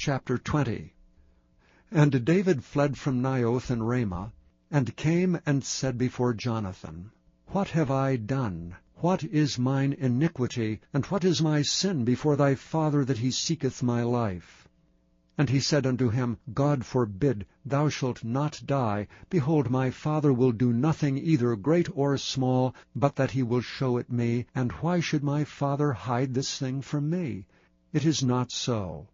Chapter 20. And David fled from Naioth in Ramah, and came and said before Jonathan, What have I done? What is mine iniquity, and what is my sin before thy father, that he seeketh my life? And he said unto him, God forbid, thou shalt not die. Behold, my father will do nothing either great or small, but that he will show it me. And why should my father hide this thing from me? It is not so.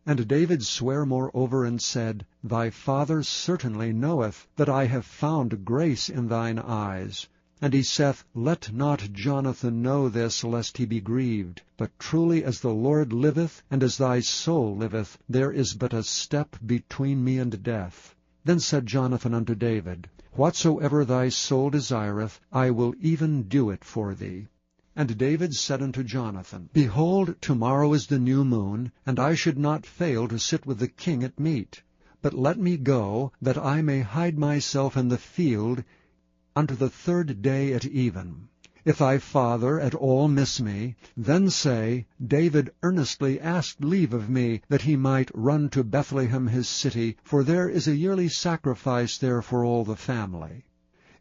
And David sware moreover, and said, Thy father certainly knoweth that I have found grace in thine eyes. And he saith, Let not Jonathan know this, lest he be grieved. But truly as the Lord liveth, and as thy soul liveth, there is but a step between me and death. Then said Jonathan unto David, Whatsoever thy soul desireth, I will even do it for thee. And David said unto Jonathan, Behold, tomorrow is the new moon, and I should not fail to sit with the king at meat. But let me go, that I may hide myself in the field, unto the 3rd day at even. If thy father at all miss me, then say, David earnestly asked leave of me, that he might run to Bethlehem his city, for there is a yearly sacrifice there for all the family.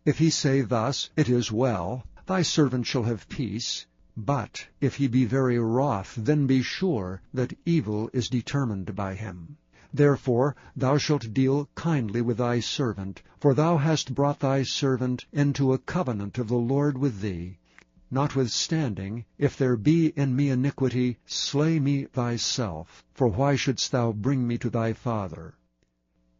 If he say thus, It is well, thy servant shall have peace. But if he be very wroth, then be sure that evil is determined by him. Therefore thou shalt deal kindly with thy servant, for thou hast brought thy servant into a covenant of the Lord with thee. Notwithstanding, if there be in me iniquity, slay me thyself, for why shouldst thou bring me to thy father?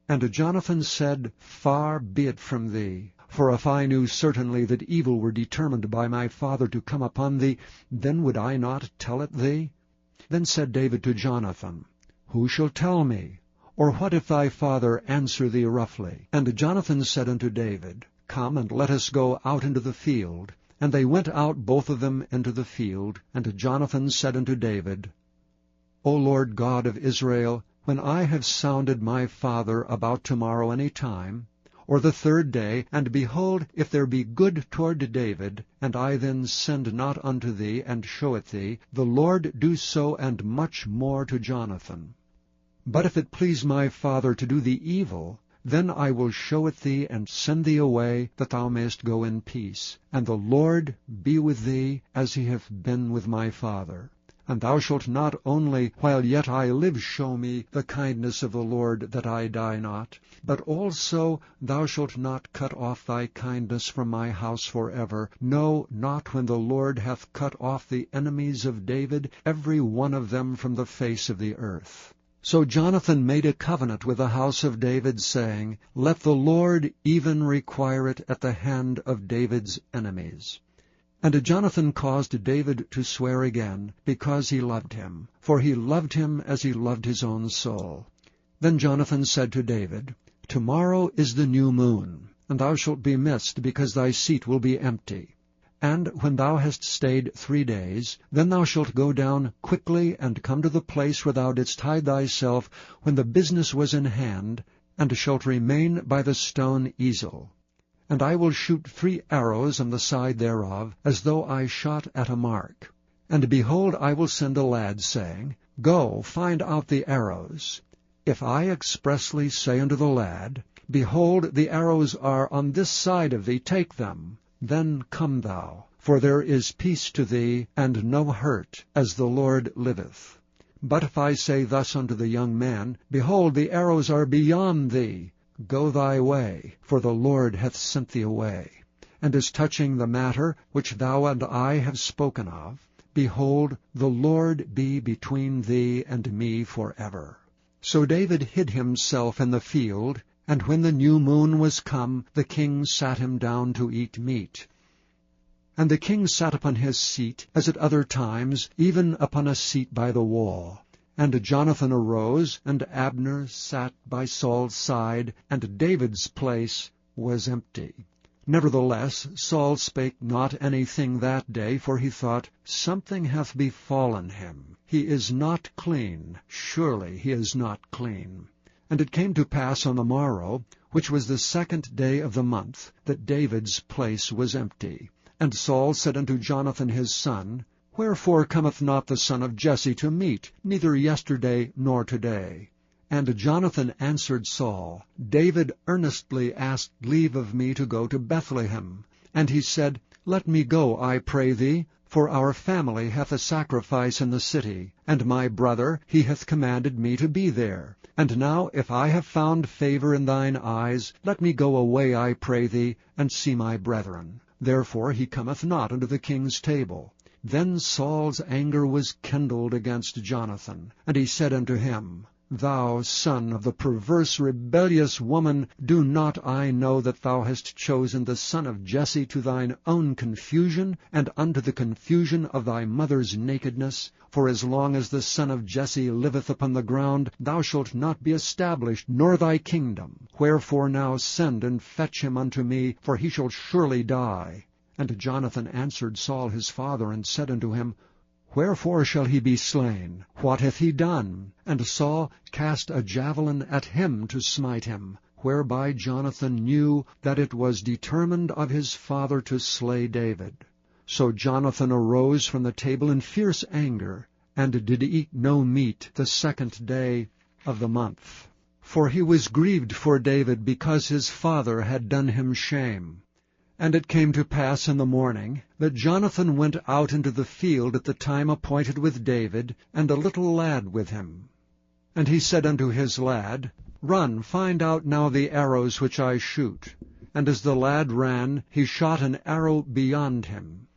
And Jonathan said, Far be it from thee. For if I knew certainly that evil were determined by my father to come upon thee, then would I not tell it thee? Then said David to Jonathan, Who shall tell me? Or what if thy father answer thee roughly? And Jonathan said unto David, Come, and let us go out into the field. And they went out both of them into the field. And Jonathan said unto David, O Lord God of Israel, when I have sounded my father about tomorrow any time, or the 3rd day, and behold, if there be good toward David, and I then send not unto thee, and show it thee, the Lord do so and much more to Jonathan. But if it please my father to do thee evil, then I will show it thee, and send thee away, that thou mayest go in peace. And the Lord be with thee, as he hath been with my father. And thou shalt not only, while yet I live, show me the kindness of the Lord, that I die not, but also thou shalt not cut off thy kindness from my house forever, no, not when the Lord hath cut off the enemies of David, every one of them from the face of the earth. So Jonathan made a covenant with the house of David, saying, Let the Lord even require it at the hand of David's enemies. And Jonathan caused David to swear again, because he loved him, for he loved him as he loved his own soul. Then Jonathan said to David, Tomorrow is the new moon, and thou shalt be missed, because thy seat will be empty. And when thou hast stayed 3 days, then thou shalt go down quickly, and come to the place where thou didst hide thyself when the business was in hand, and shalt remain by the stone Ezel. And I will shoot 3 arrows on the side thereof, as though I shot at a mark. And behold, I will send a lad, saying, Go, find out the arrows. If I expressly say unto the lad, Behold, the arrows are on this side of thee, take them, then come thou, for there is peace to thee, and no hurt, as the Lord liveth. But if I say thus unto the young man, Behold, the arrows are beyond thee, go thy way, for the Lord hath sent thee away. And as touching the matter which thou and I have spoken of, behold, the Lord be between thee and me forever. So David hid himself in the field, and when the new moon was come, the king sat him down to eat meat. And the king sat upon his seat, as at other times, even upon a seat by the wall. And Jonathan arose, and Abner sat by Saul's side, and David's place was empty. Nevertheless Saul spake not anything that day, for he thought, Something hath befallen him. He is not clean. Surely he is not clean. And it came to pass on the morrow, which was the 2nd day of the month, that David's place was empty. And Saul said unto Jonathan his son, Wherefore cometh not the son of Jesse to meat, neither yesterday nor today? And Jonathan answered Saul, David earnestly asked leave of me to go to Bethlehem. And he said, Let me go, I pray thee, for our family hath a sacrifice in the city, and my brother, he hath commanded me to be there. And now, if I have found favor in thine eyes, let me go away, I pray thee, and see my brethren. Therefore he cometh not unto the king's table. Then Saul's anger was kindled against Jonathan, and he said unto him, Thou son of the perverse rebellious woman, do not I know that thou hast chosen the son of Jesse to thine own confusion, and unto the confusion of thy mother's nakedness? For as long as the son of Jesse liveth upon the ground, thou shalt not be established, nor thy kingdom. Wherefore now send and fetch him unto me, for he shall surely die. And Jonathan answered Saul his father, and said unto him, Wherefore shall he be slain? What hath he done? And Saul cast a javelin at him to smite him, whereby Jonathan knew that it was determined of his father to slay David. So Jonathan arose from the table in fierce anger, and did eat no meat the 2nd day of the month. For he was grieved for David, because his father had done him shame. And it came to pass in the morning that Jonathan went out into the field at the time appointed with David, and a little lad with him. And he said unto his lad, Run, find out now the arrows which I shoot. And as the lad ran, he shot an arrow beyond him.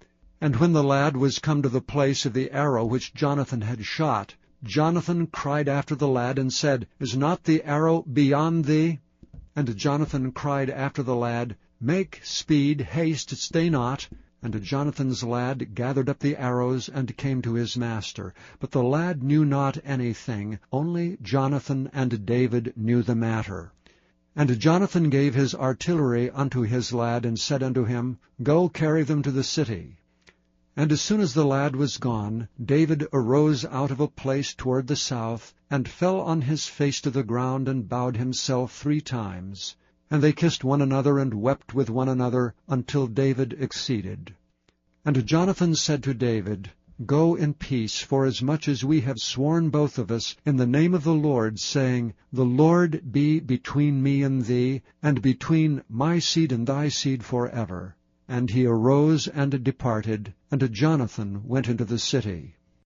And when the lad was come to the place of the arrow which Jonathan had shot, Jonathan cried after the lad, and said, Is not the arrow beyond thee? And Jonathan cried after the lad, Make speed, haste, stay not. And Jonathan's lad gathered up the arrows, and came to his master. But the lad knew not anything, only Jonathan and David knew the matter. And Jonathan gave his artillery unto his lad, and said unto him, Go carry them to the city. And as soon as the lad was gone, David arose out of a place toward the south, and fell on his face to the ground, and bowed himself 3 times. And they kissed one another, and wept with one another, until David exceeded. And Jonathan said to David, Go in peace, forasmuch as we have sworn both of us in the name of the Lord, saying, The Lord be between me and thee, and between my seed and thy seed forever. And he arose and departed, and Jonathan went into the city.